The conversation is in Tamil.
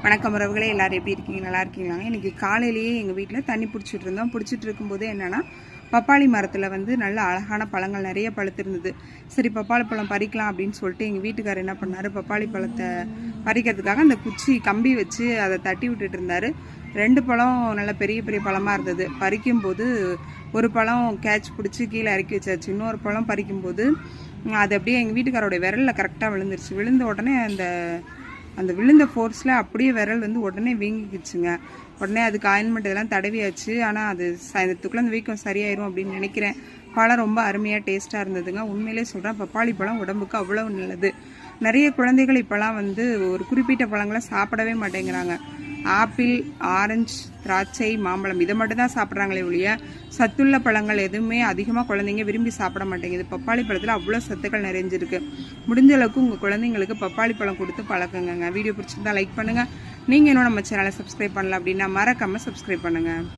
வணக்கம் உறவுகளே, எல்லாரும் எப்படி இருக்கீங்க? நல்லா இருக்கீங்களாங்க? இன்றைக்கி காலையிலேயே எங்கள் வீட்டில் தண்ணி பிடிச்சிட்டு இருந்தோம். பிடிச்சிட்டு இருக்கும்போது என்னென்னா, பப்பாளி மரத்தில் வந்து நல்ல அழகான பழங்கள் நிறைய பழுத்திருந்தது. சரி, பப்பாளி பழம் பறிக்கலாம் அப்படின்னு சொல்லிட்டு எங்கள் வீட்டுக்காரர் என்ன பண்ணார், பப்பாளி பழத்தை பறிக்கிறதுக்காக அந்த குச்சி கம்பி வச்சு அதை தட்டி விட்டுட்டு இருந்தார். 2 பழம் நல்ல பெரிய பெரிய பழமாக இருந்தது. பறிக்கும்போது ஒரு பழம் கேட்ச் பிடிச்சி கீழே இறக்கி வச்சாச்சு. இன்னொரு பழம் பறிக்கும்போது அது அப்படியே எங்கள் வீட்டுக்காரோடைய விரலில் கரெக்டாக விழுந்துருச்சு. விழுந்த உடனே அந்த விழுந்த ஃபோர்ஸில் அப்படியே விரல் வந்து உடனே வீங்கிக்குச்சுங்க. உடனே அதுக்கு ஆயின்மெண்ட் இதெல்லாம் தடவியாச்சு. ஆனால் அது சாயந்தரத்துக்குள்ளே அந்த வீக்கம் சரியாயிரும் அப்படின்னு நினைக்கிறேன். பழம் ரொம்ப அருமையாக டேஸ்ட்டாக இருந்ததுங்க. உண்மையிலே சொல்கிறேன், பப்பாளி பழம் உடம்புக்கு அவ்வளோ நல்லது. நிறைய குழந்தைகள் இப்போலாம் வந்து ஒரு குறிப்பிட்ட பழங்களை சாப்பிடவே மாட்டேங்கிறாங்க. ஆப்பிள், ஆரஞ்சு, திராட்சை, மாம்பழம் இதை மட்டும் தான் சாப்பிட்றாங்களே ஒழிய சத்துள்ள பழங்கள் எதுவுமே அதிகமாக குழந்தைங்க விரும்பி சாப்பிட மாட்டேங்குது. பப்பாளி பழத்தில் அவ்வளோ சத்துக்கள் நிறைஞ்சிருக்கு. முடிஞ்ச அளவுக்கு உங்கள் குழந்தைங்களுக்கு பப்பாளி பழம் கொடுத்து பழக்குங்க. வீடியோ பிடிச்சிருந்தா லைக் பண்ணுங்கள். நீங்கள் இன்னும் நம்ம சேனலை சப்ஸ்கிரைப் பண்ணல அப்படின்னா மறக்காமல் சப்ஸ்கிரைப் பண்ணுங்கள்.